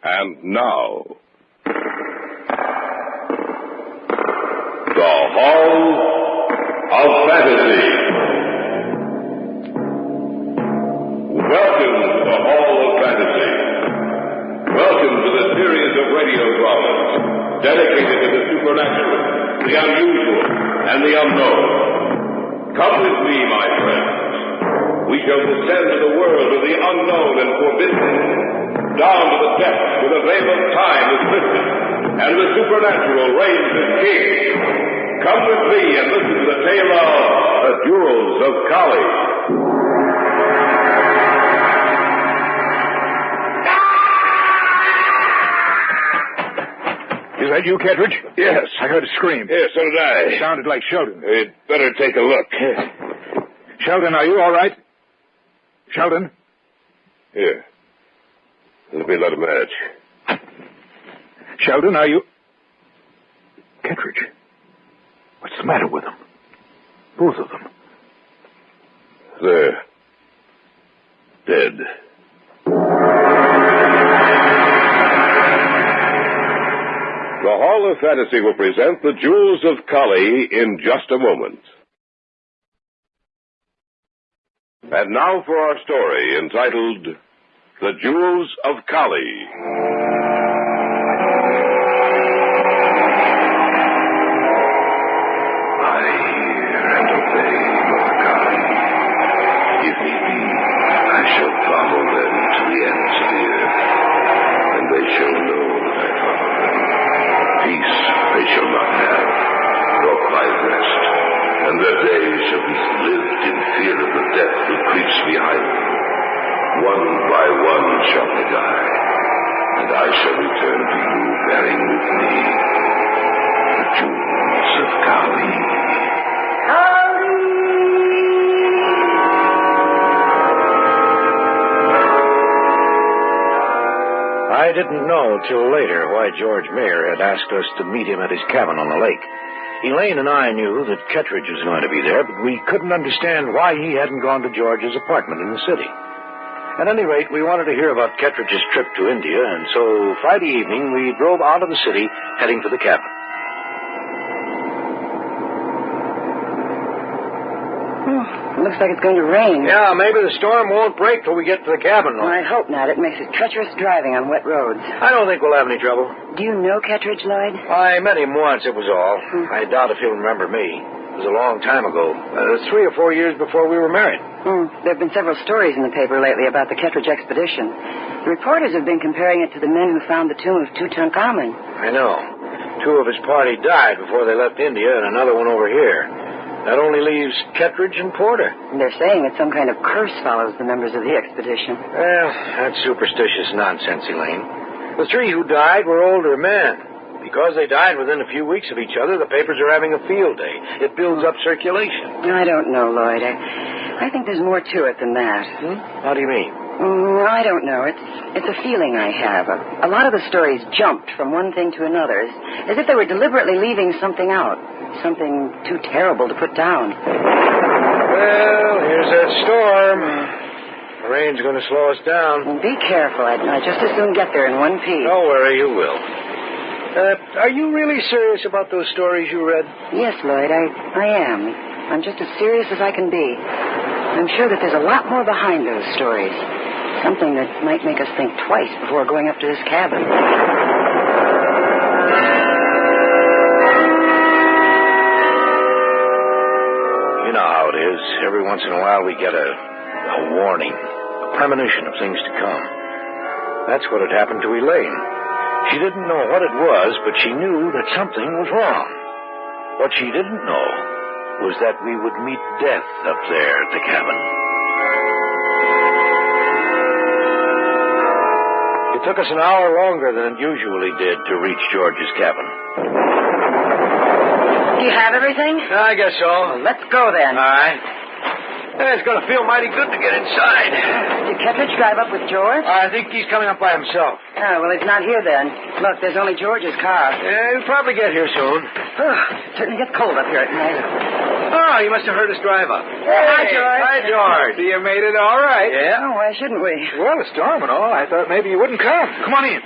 And now, the Hall of Fantasy. Welcome to the Hall of Fantasy. Welcome to the series of radio dramas dedicated to the supernatural, the unusual, and the unknown. Come with me, my friends. We shall descend to the world of the unknown and forbidden, down to the depths where the veil of time is lifted, and the supernatural reigns as king. Come with me and listen to the tale of The Jewels of KALL. Is that you, Kettridge? Yes. I heard a scream. Yes, so did I. It sounded like Sheldon. We'd better take a look. Sheldon, are you all right? Sheldon? Here. Let me light a match. Sheldon, are you... Kettridge. What's the matter with them? Both of them. They're dead. The Hall of Fantasy will present The Jewels of KALL in just a moment. And now for our story entitled The Jewels of KALL. I hear and obey, Mother KALL. If need be, I shall follow them to the ends of the earth, and they shall know that I follow them. Peace they shall not have, nor quiet rest, and their days shall be lived in fear of the death that creeps behind them. One by one shall they die, and I shall return to you bearing with me the jewels of KALL. I didn't know till later why George Mayer had asked us to meet him at his cabin on the lake. Elaine and I knew that Kettridge was going to be there, but we couldn't understand why he hadn't gone to George's apartment in the city. At any rate, we wanted to hear about Kettridge's trip to India, and so Friday evening we drove out of the city, heading for the cabin. Looks like it's going to rain. Yeah, maybe the storm won't break till we get to the cabin, though. Well, I hope not. It makes it treacherous driving on wet roads. I don't think we'll have any trouble. Do you know Kettridge, Lloyd? I met him once, it was all. I doubt if he'll remember me. It was a long time ago. 3 or 4 years before we were married. There have been several stories in the paper lately about the Kettridge expedition. The reporters have been comparing it to the men who found the tomb of Tutankhamun. I know. 2 of his party died before they left India, and another one over here. That only leaves Kettridge and Porter. They're saying that some kind of curse follows the members of the expedition. Well, that's superstitious nonsense, Elaine. The 3 who died were older men. Because they died within a few weeks of each other, the papers are having a field day. It builds up circulation. I don't know, Lloyd. I think there's more to it than that. How do you mean? I don't know. It's a feeling I have. A lot of the stories jumped from one thing to another, as if they were deliberately leaving something out. Something too terrible to put down. Well, here's that storm. The rain's going to slow us down. Well, be careful. I'd just as soon get there in one piece. Don't worry, you will. Are you really serious about those stories you read? Yes, Lloyd, I am. I'm just as serious as I can be. I'm sure that there's a lot more behind those stories. Something that might make us think twice before going up to this cabin. You know how it is. Every once in a while we get a warning, a premonition of things to come. That's what had happened to Elaine. She didn't know what it was, but she knew that something was wrong. What she didn't know was that we would meet death up there at the cabin. It took us an hour longer than it usually did to reach George's cabin. Do you have everything? I guess so. Well, let's go then. All right. It's going to feel mighty good to get inside. Did Kettridge drive up with George? I think he's coming up by himself. Oh, well, he's not here then. Look, there's only George's car. Yeah, he'll probably get here soon. It certainly gets cold up here at night. Oh, you must have heard us drive up. Hi, George. Hi, George. You made it all right. Yeah? Oh, why shouldn't we? Well, a storm and all. I thought maybe you wouldn't come. Come on in.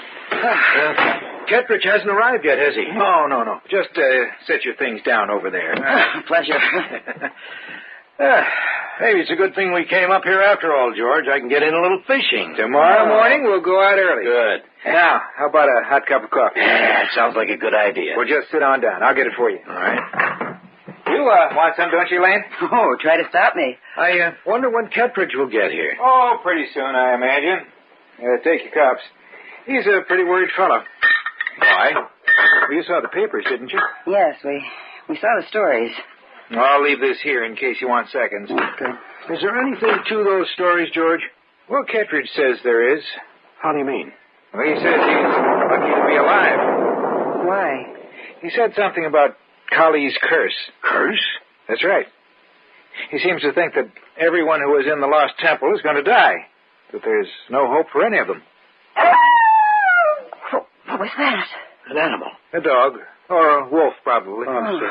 Kettridge hasn't arrived yet, has he? No. Just set your things down over there. Pleasure. Maybe it's a good thing we came up here after all, George. I can get in a little fishing. Tomorrow morning we'll go out early. Good. Now, how about a hot cup of coffee? Yeah, it sounds like a good idea. Well, just sit on down. I'll get it for you. All right. You want some, don't you, Lane? Oh, try to stop me. I wonder when Kettridge will get here. Oh, pretty soon, I imagine. Take your cups. He's a pretty worried fellow. Why? Well, you saw the papers, didn't you? Yes, we saw the stories. Well, I'll leave this here in case you want seconds. Good. Is there anything to those stories, George? Well, Kettridge says there is. How do you mean? Well, he says he's lucky to be alive. Why? He said something about KALL's curse. Curse? That's right. He seems to think that everyone who is in the lost temple is going to die. That there's no hope for any of them. What was that? An animal. A dog. Or a wolf, probably. Oh, so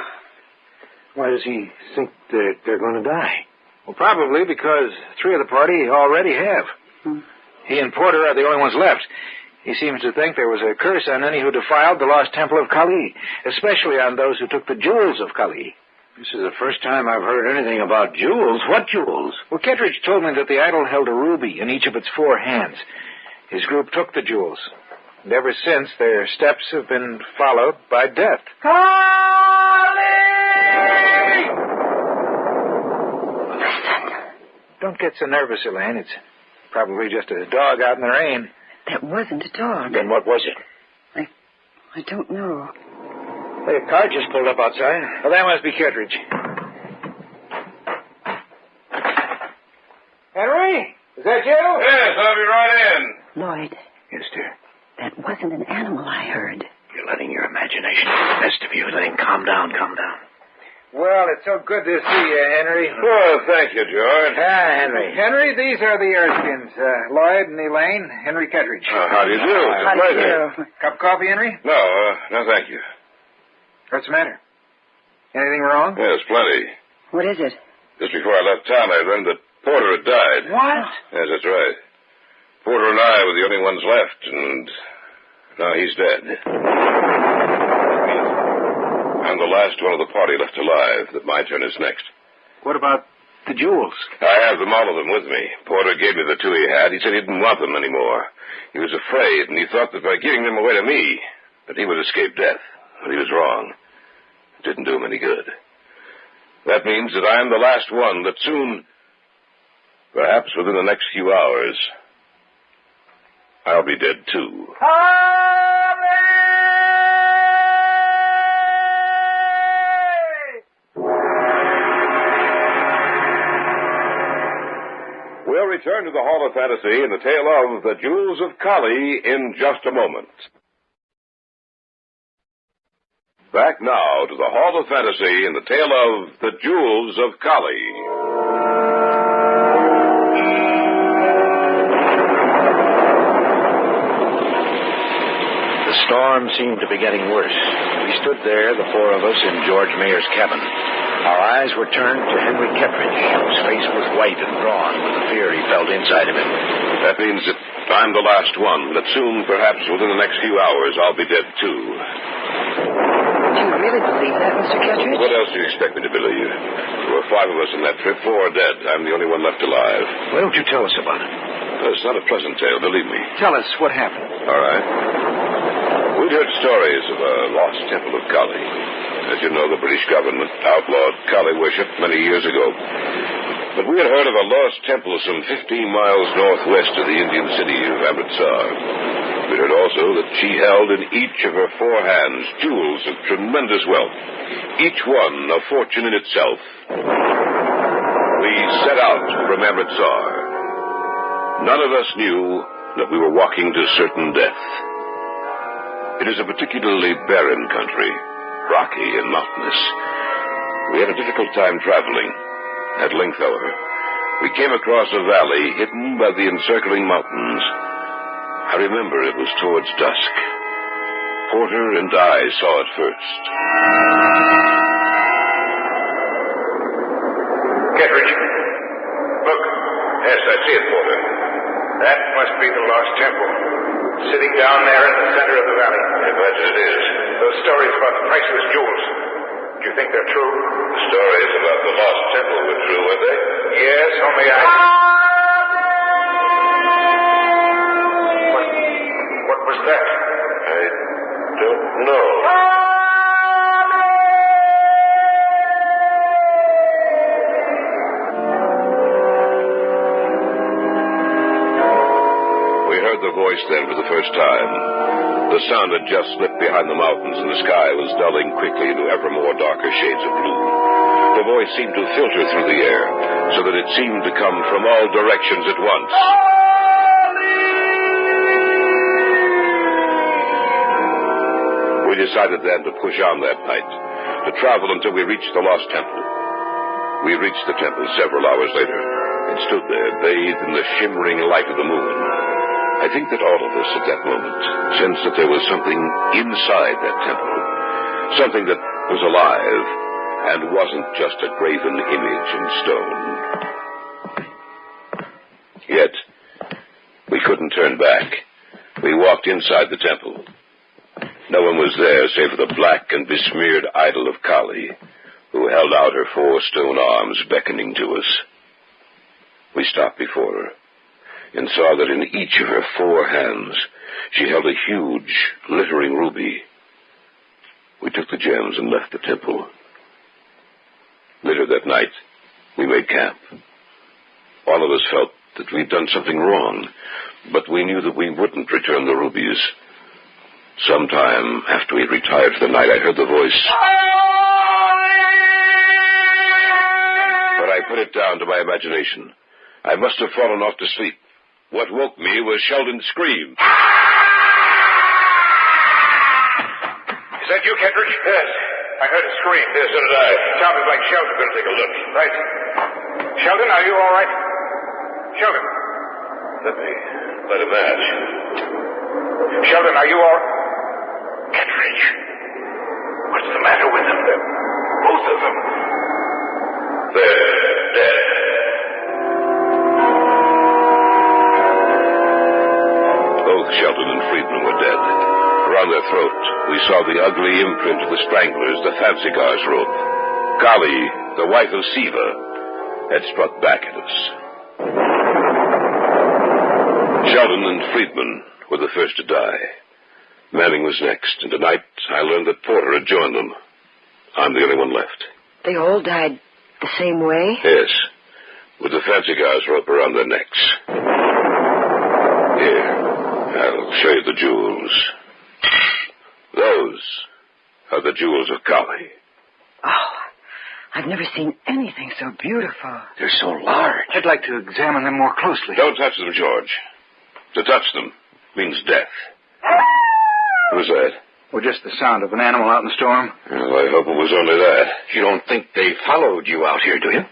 why does he think they're going to die? Well, probably because 3 of the party already have. He and Porter are the only ones left. He seems to think there was a curse on any who defiled the lost temple of KALL, especially on those who took the jewels of KALL. This is the first time I've heard anything about jewels. What jewels? Well, Kettridge told me that the idol held a ruby in each of its 4 hands. His group took the jewels. And ever since, their steps have been followed by death. Listen. Don't get so nervous, Elaine. It's probably just a dog out in the rain. That wasn't a dog. Then what was it? I don't know. Hey, a car just pulled up outside. Well, that must be Kettridge. Henry? Is that you? Yes, I'll be right in. Lloyd, Yes, dear. that wasn't an animal I heard. You're letting your imagination get the best of you. Then calm down. Well, it's so good to see you, Henry. Well, thank you, George. Henry. Henry, these are the Erskines. Lloyd and Elaine. Henry Kettridge. How do you do? It's a How do you pleasure. do? Cup of coffee, Henry? No, thank you. What's the matter? Anything wrong? Yes, plenty. What is it? Just before I left town, I learned that Porter had died. What? Yes, that's right. Porter and I were the only ones left, and now he's dead. I'm the last one of the party left alive. That my turn is next. What about the jewels? I have them, all of them, with me. Porter gave me the 2 he had. He said he didn't want them anymore. He was afraid, and he thought that by giving them away to me, that he would escape death. But he was wrong. It didn't do him any good. That means that I am the last one, that soon, perhaps within the next few hours, I'll be dead too. We'll return to the Hall of Fantasy in the tale of The Jewels of KALL in just a moment. Back now to the Hall of Fantasy in the tale of The Jewels of KALL. The storm seemed to be getting worse. We stood there, the 4 of us, in George Mayer's cabin. Our eyes were turned to Henry Kettridge, whose face was white and drawn with the fear he felt inside of him. That means that I'm the last one, that soon, perhaps within the next few hours, I'll be dead too. Do you really believe that, Mr. Kettridge? What else do you expect me to believe? There were 5 of us in that trip, 4 are dead. I'm the only one left alive. Why don't you tell us about it? It's not a pleasant tale, believe me. Tell us what happened. All right. We'd heard stories of a lost temple of KALL. As you know, the British government outlawed KALL worship many years ago. But we had heard of a lost temple some 15 miles northwest of the Indian city of Amritsar. We heard also that she held in each of her 4 hands jewels of tremendous wealth, each one a fortune in itself. We set out from Amritsar. None of us knew that we were walking to certain death. It is a particularly barren country, rocky and mountainous. We had a difficult time traveling. At length, however, we came across a valley hidden by the encircling mountains. I remember it was towards dusk. Porter and I saw it first. Kittredge. Look. Yes, I see it, Porter. That must be the lost temple. Sitting down there in the center of the valley. I imagine it is. Those stories about the priceless jewels. Do you think they're true? The stories about the lost temple were true, were they? Yes, only What was that? I don't know. We heard the voice then for the first time. The sun had just slipped behind the mountains, and the sky was dulling quickly into ever more darker shades of blue. The voice seemed to filter through the air, so that it seemed to come from all directions at once. We decided then to push on that night, to travel until we reached the lost temple. We reached the temple several hours later, and stood there, bathed in the shimmering light of the moon. I think that all of us at that moment sensed that there was something inside that temple, something that was alive and wasn't just a graven image in stone. Yet, we couldn't turn back. We walked inside the temple. No one was there save for the black and besmeared idol of Kali, who held out her 4 stone arms beckoning to us. We stopped before her and saw that in each of her 4 hands she held a huge, glittering ruby. We took the gems and left the temple. Later that night, we made camp. All of us felt that we'd done something wrong, but we knew that we wouldn't return the rubies. Sometime after we retired for the night, I heard the voice. But I put it down to my imagination. I must have fallen off to sleep. What woke me was Sheldon's scream. Is that you, Kittredge? Yes. I heard a scream. Yes, so did I. It sounded like Sheldon. We're going to take a look. Right. Sheldon, are you all right? Sheldon. Let me light a match. Sheldon, are you all... Kittredge. What's the matter with them? Both of them. They're dead. Both Sheldon and Friedman were dead. Around their throat, we saw the ugly imprint of the stranglers, the fancy cars rope. Kali, the wife of Siva, had struck back at us. Sheldon and Friedman were the first to die. Manning was next, and tonight I learned that Porter had joined them. I'm the only one left. They all died the same way? Yes, with the fancy cars rope around their necks. Here, I'll show you the jewels. Those are the jewels of Kali. Oh, I've never seen anything so beautiful. They're so large. I'd like to examine them more closely. Don't touch them, George. To touch them means death. Who's that? Well, just the sound of an animal out in the storm. Well, I hope it was only that. You don't think they followed you out here, do you?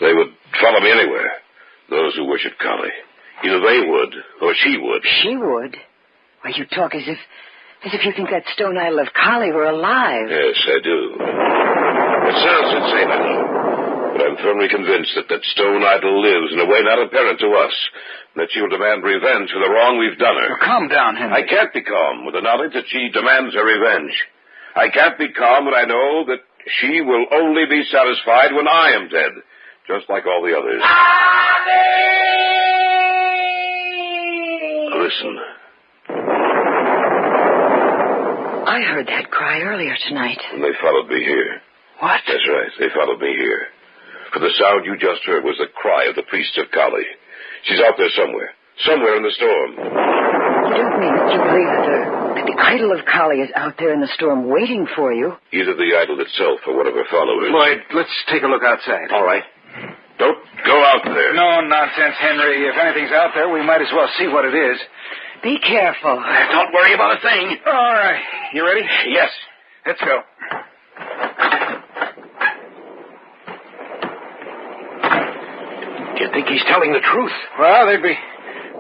They would follow me anywhere. Those who worship Kali. Either they would, or she would. She would? Why, you talk as if you think that stone idol of Kali were alive. Yes, I do. It sounds insane, I know. But I'm firmly convinced that that stone idol lives in a way not apparent to us. And that she will demand revenge for the wrong we've done her. Well, calm down, Henry. I can't be calm with the knowledge that she demands her revenge. I can't be calm when I know that she will only be satisfied when I am dead. Just like all the others. Listen. I heard that cry earlier tonight. And they followed me here. What? That's right. They followed me here. For the sound you just heard was the cry of the priest of Kali. She's out there somewhere. Somewhere in the storm. You don't mean that you believe that the idol of Kali is out there in the storm waiting for you? Either the idol itself or one of her followers. Lloyd, let's take a look outside. All right. Don't go out there. No nonsense, Henry. If anything's out there, we might as well see what it is. Be careful. Don't worry about a thing. All right. You ready? Yes. Let's go. Do you think he's telling the truth? Well, there'd be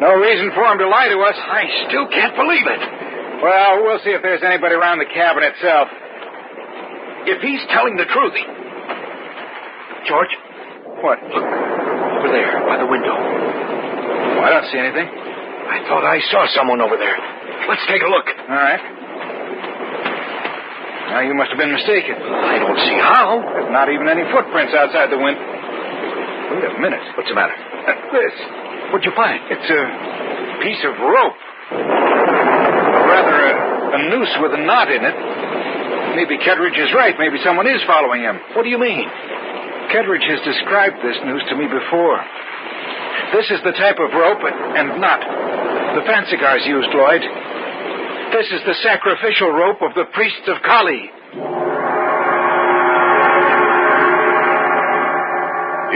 no reason for him to lie to us. I still can't believe it. Well, we'll see if there's anybody around the cabin itself. If he's telling the truth, George, What? Look, over there, by the window. Oh, I don't see anything. I thought I saw someone over there. Let's take a look. All right. Now, you must have been mistaken. I don't see how. There's not even any footprints outside the window. Wait a minute. What's the matter? This. What'd you find? It's a piece of rope. Rather, a noose with a knot in it. Maybe Kettridge is right. Maybe someone is following him. What do you mean? Kettridge has described this noose to me before. This is the type of rope and knot the fancy cigars used, Lloyd. This is the sacrificial rope of the priests of KALL.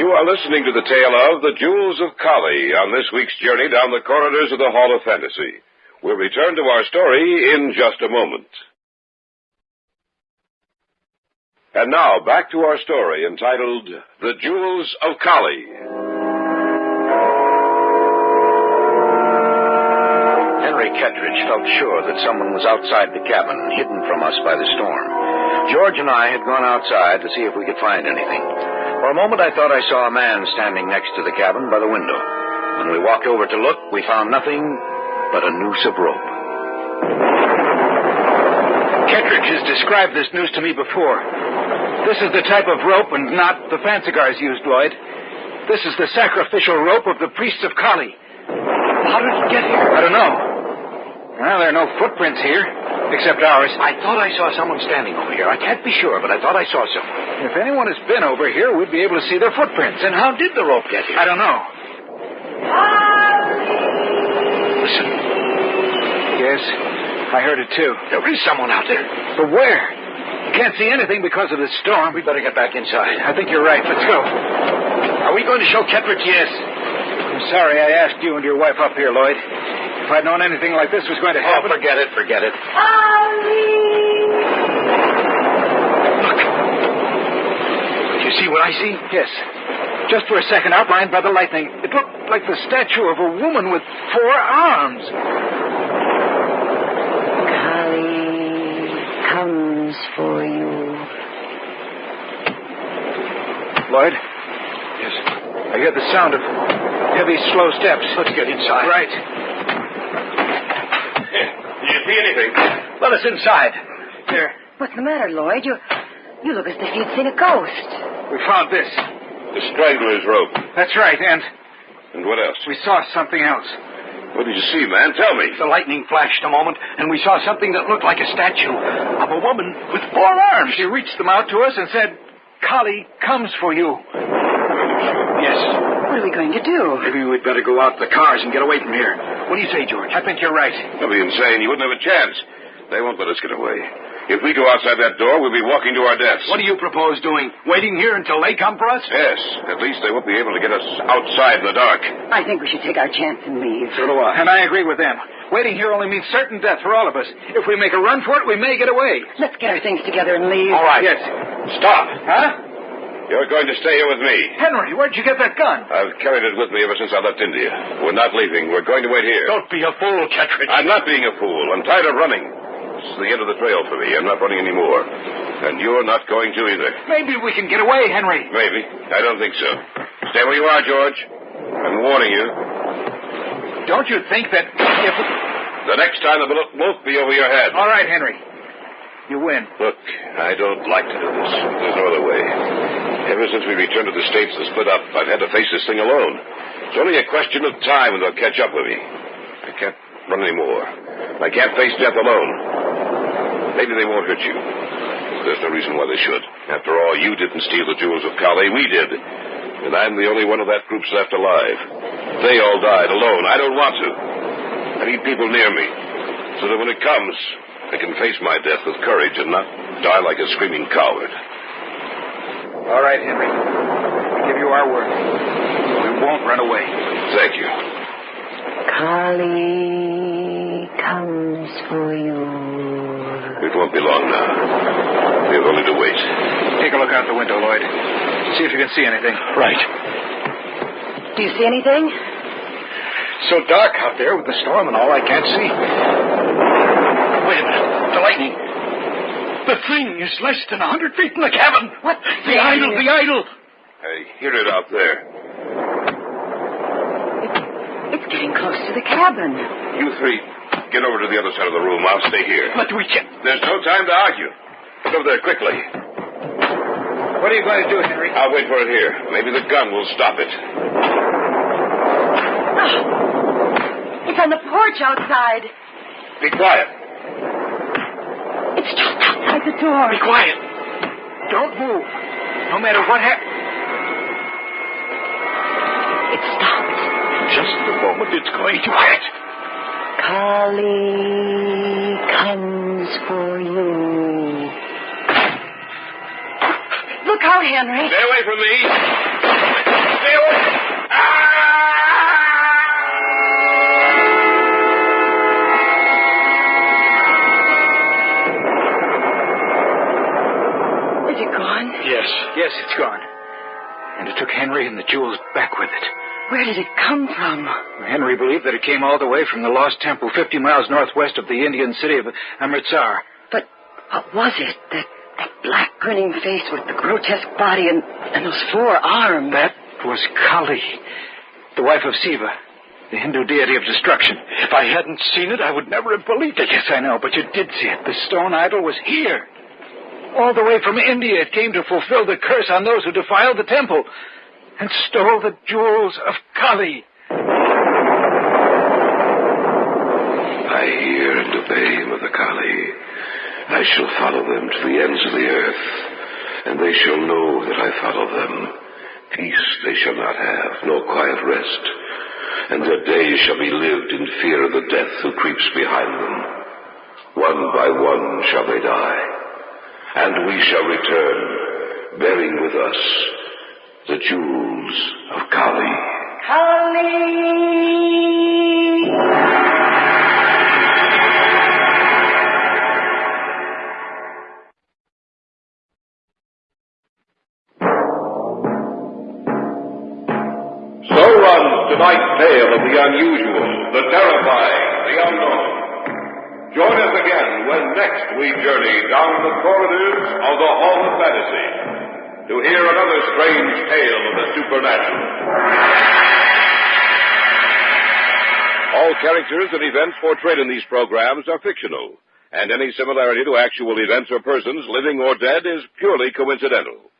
You are listening to the tale of The Jewels of KALL on this week's journey down the corridors of the Hall of Fantasy. We'll return to our story in just a moment. And now, back to our story entitled The Jewels of KALL. Henry Kettridge felt sure that someone was outside the cabin, hidden from us by the storm. George and I had gone outside to see if we could find anything. For a moment, I thought I saw a man standing next to the cabin by the window. When we walked over to look, we found nothing but a noose of rope. Kettridge has described this noose to me before. This is the type of rope and knot the fancy cigars used, Lloyd. This is the sacrificial rope of the priests of KALL. How did it get here? I don't know. Well, there are no footprints here, except ours. I thought I saw someone standing over here. I can't be sure, but I thought I saw someone. If anyone has been over here, we'd be able to see their footprints. Then how did the rope get here? I don't know. Listen. Yes, I heard it too. There is someone out there. But where? You can't see anything because of the storm. We'd better get back inside. I think you're right. Let's go. Are we going to show Kettridge? Yes. I'm sorry I asked you and your wife up here, Lloyd. If I'd known anything like this was going to happen... Oh, forget it. Look. Do you see what I see? Yes. Just for a second, outlined by the lightning, it looked like the statue of a woman with 4 arms. KALL comes for you. Lloyd? Yes. I hear the sound of heavy, slow steps. Let's get inside. Right. Do you see anything? Let us inside. Here. What's the matter, Lloyd? You look as if you'd seen a ghost. We found this. The strangler's rope. That's right, and And what else? we saw something else. What did you see, man? Tell me. The lightning flashed a moment, and we saw something that looked like a statue of a woman with 4 arms. She reached them out to us and said, KALL comes for you. Yes. What are we going to do? Maybe we'd better go out to the cars and get away from here. What do you say, George? I think you're right. That'd be insane. You wouldn't have a chance. They won't let us get away. If we go outside that door, we'll be walking to our deaths. What do you propose doing? Waiting here until they come for us? Yes. At least they won't be able to get us outside in the dark. I think we should take our chance and leave. So do I. And I agree with them. Waiting here only means certain death for all of us. If we make a run for it, we may get away. Let's get our things together and leave. All right. Yes. Stop. Huh? You're going to stay here with me. Henry, where'd you get that gun? I've carried it with me ever since I left India. We're not leaving. We're going to wait here. Don't be a fool, Kettridge. I'm not being a fool. I'm tired of running. This is the end of the trail for me. I'm not running anymore. And you're not going to either. Maybe we can get away, Henry. Maybe. I don't think so. Stay where you are, George. I'm warning you. Don't you think that if... The next time the bullet won't be over your head. All right, Henry. You win. Look, I don't like to do this. There's no other way. Ever since we returned to the States and split up, I've had to face this thing alone. It's only a question of time when they'll catch up with me. I can't run anymore. I can't face death alone. Maybe they won't hurt you. There's no reason why they should. After all, you didn't steal the jewels of KALL. We did. And I'm the only one of that group's left alive. They all died alone. I don't want to. I need people near me, so that when it comes, I can face my death with courage and not die like a screaming coward. All right, Henry. We give you our word. We won't run away. Thank you. KALL comes for you. It won't be long now. We have only to wait. Take a look out the window, Lloyd. See if you can see anything. Right. Do you see anything? So dark out there with the storm and all, I can't see. Wait a minute. The lightning. The thing is less than 100 feet from the cabin. What? The idol. I hear it out there. It's getting close to the cabin. You three, get over to the other side of the room. I'll stay here. But we can't. There's no time to argue. Get over there quickly. What are you going to do, Henry? I'll wait for it here. Maybe the gun will stop it. Oh, it's on the porch outside. Be quiet. It's just outside the door. Be quiet. Don't move. No matter what happens. It stopped. Just the moment it's going to hit. KALL comes for you. Look out, Henry. Stay away from me. Stay away. Is it gone? Yes, it's gone. And it took Henry and the jewels back with it. Where did it come from? Henry believed that it came all the way from the lost temple 50 miles northwest of the Indian city of Amritsar. But what was it? That black grinning face with the grotesque body and those 4 arms. That was Kali, the wife of Siva, the Hindu deity of destruction. If I hadn't seen it, I would never have believed it. Yes, I know, but you did see it. The stone idol was here. All the way from India, it came to fulfill the curse on those who defiled the temple and stole the jewels of Kali. I hear and obey, Mother Kali. I shall follow them to the ends of the earth, and they shall know that I follow them. Peace they shall not have, nor quiet rest, and their days shall be lived in fear of the death who creeps behind them. One by one shall they die, and we shall return, bearing with us the jewels of Kali. So runs tonight's tale of the unusual, the terrifying, the unknown. Join us again when next we journey down the corridors of the Hall of Fantasy to hear another strange tale of the supernatural. All characters and events portrayed in these programs are fictional, and any similarity to actual events or persons, living or dead, is purely coincidental.